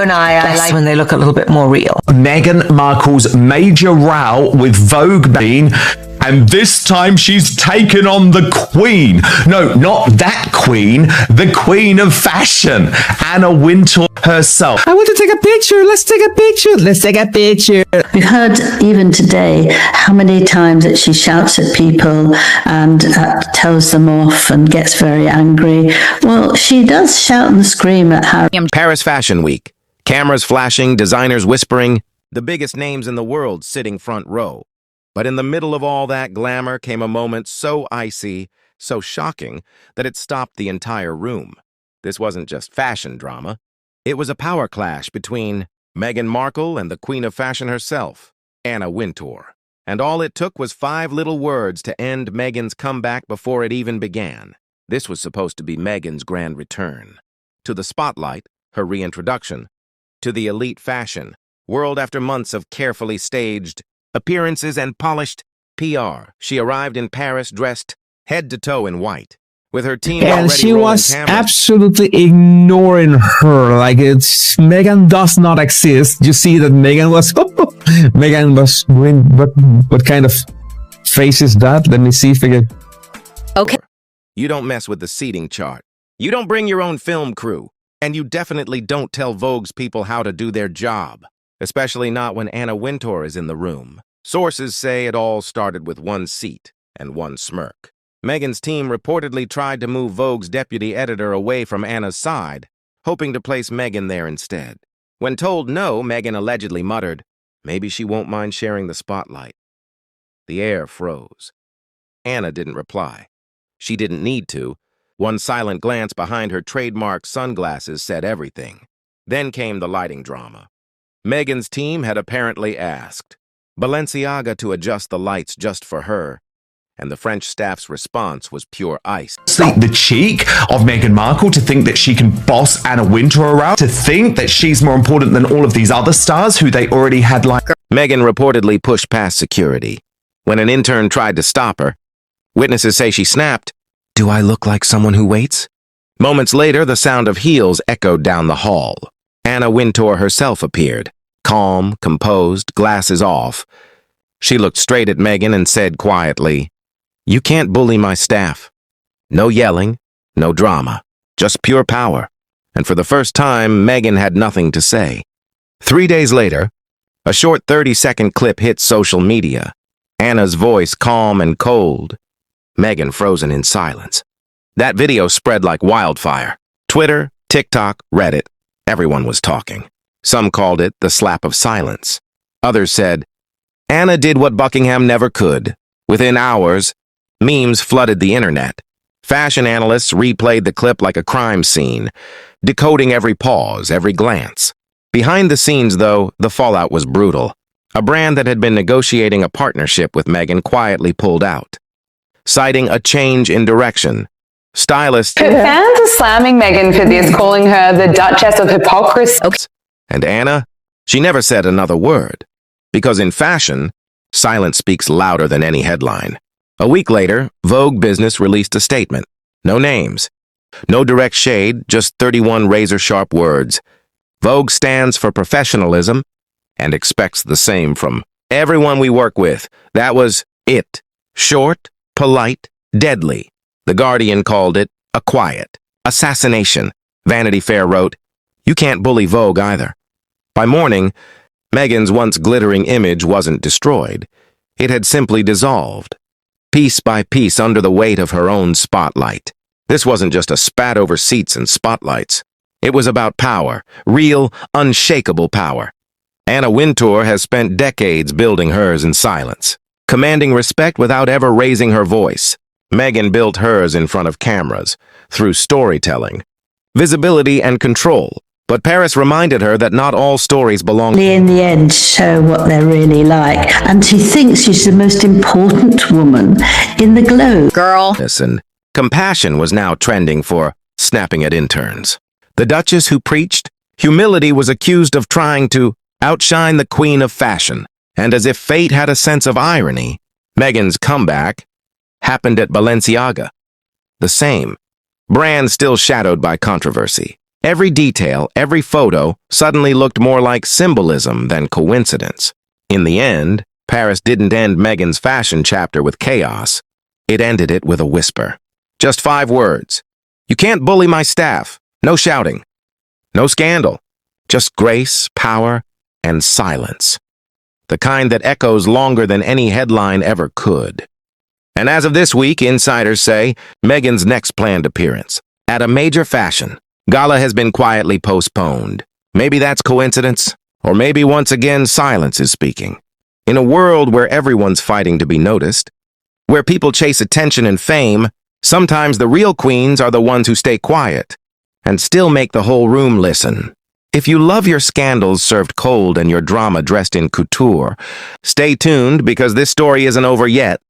don't I? I like when they look a little bit more real. Meghan Markle's major row with Vogue magazine, and this time she's taken on the Queen. No, not that Queen, the Queen of Fashion, Anna Wintour herself. I want to take a picture. Let's take a picture. Let's take a picture. We've heard even today how many times that she shouts at people and tells them off and gets very angry. Well, she does shout and scream at Harry. Paris Fashion Week. Cameras flashing, designers whispering, the biggest names in the world sitting front row. But in the middle of all that glamour came a moment so icy, so shocking, that it stopped the entire room. This wasn't just fashion drama. It was a power clash between Meghan Markle and the Queen of Fashion herself, Anna Wintour. And all it took was 5 little words to end Meghan's comeback before it even began. This was supposed to be Meghan's grand return. To the spotlight, her reintroduction. To the elite fashion world after months of carefully staged appearances and polished PR. She arrived in Paris dressed head to toe in white, with her team And she was cameras. absolutely ignoring her. Like, Meghan does not exist. You see that Meghan was doing what kind of face is that? Let me see if I can. Okay. You don't mess with the seating chart. You don't bring your own film crew. And you definitely don't tell Vogue's people how to do their job. Especially not when Anna Wintour is in the room. Sources say it all started with one seat and one smirk. Meghan's team reportedly tried to move Vogue's deputy editor away from Anna's side, hoping to place Meghan there instead. When told no, Meghan allegedly muttered, "Maybe she won't mind sharing the spotlight." The air froze. Anna didn't reply. She didn't need to. One silent glance behind her trademark sunglasses said everything. Then came the lighting drama. Meghan's team had apparently asked Balenciaga to adjust the lights just for her, and the French staff's response was pure ice. The cheek of Meghan Markle to think that she can boss Anna Wintour around, to think that she's more important than all of these other stars who they already had like. Meghan reportedly pushed past security. When an intern tried to stop her, witnesses say she snapped, "Do I look like someone who waits?" Moments later, the sound of heels echoed down the hall. Anna Wintour herself appeared, calm, composed, glasses off. She looked straight at Meghan and said quietly, "You can't bully my staff." No yelling, no drama, just pure power. And for the first time, Meghan had nothing to say. 3 days later, a short 30-second clip hit social media. Anna's voice calm and cold. Meghan frozen in silence. That video spread like wildfire. Twitter, TikTok, Reddit. Everyone was talking. Some called it the slap of silence. Others said, Anna did what Buckingham never could. Within hours, memes flooded the internet. Fashion analysts replayed the clip like a crime scene, decoding every pause, every glance. Behind the scenes, though, the fallout was brutal. A brand that had been negotiating a partnership with Meghan quietly pulled out, citing a change in direction. Stylists Fans are slamming Meghan for this, calling her the Duchess of hypocrisy. And Anna, she never said another word. Because in fashion, silence speaks louder than any headline. A week later, Vogue Business released a statement. No names. No direct shade, just 31 razor-sharp words. Vogue stands for professionalism and expects the same from everyone we work with. That was it. Short, polite, deadly. The Guardian called it a quiet assassination. Vanity Fair wrote, "You can't bully Vogue either." By morning, Meghan's once glittering image wasn't destroyed. It had simply dissolved, piece by piece under the weight of her own spotlight. This wasn't just a spat over seats and spotlights. It was about power, real, unshakable power. Anna Wintour has spent decades building hers in silence, commanding respect without ever raising her voice. Meghan built hers in front of cameras, through storytelling, visibility, and control. But Paris reminded her that not all stories belong. In the end, show what they're really like. And she thinks she's the most important woman in the globe. Girl. And compassion was now trending for snapping at interns. The Duchess who preached humility was accused of trying to outshine the Queen of Fashion. And as if fate had a sense of irony, Meghan's comeback happened at Balenciaga. The same, brand still shadowed by controversy. Every detail, every photo, suddenly looked more like symbolism than coincidence. In the end, Paris didn't end Meghan's fashion chapter with chaos. It ended it with a whisper. Just 5 words. You can't bully my staff. No shouting. No scandal. Just grace, power, and silence. The kind that echoes longer than any headline ever could. And as of this week, insiders say Meghan's next planned appearance at a major fashion gala has been quietly postponed. Maybe that's coincidence, or maybe once again silence is speaking. In a world where everyone's fighting to be noticed, where people chase attention and fame, sometimes the real queens are the ones who stay quiet and still make the whole room listen. If you love your scandals served cold and your drama dressed in couture, stay tuned because this story isn't over yet.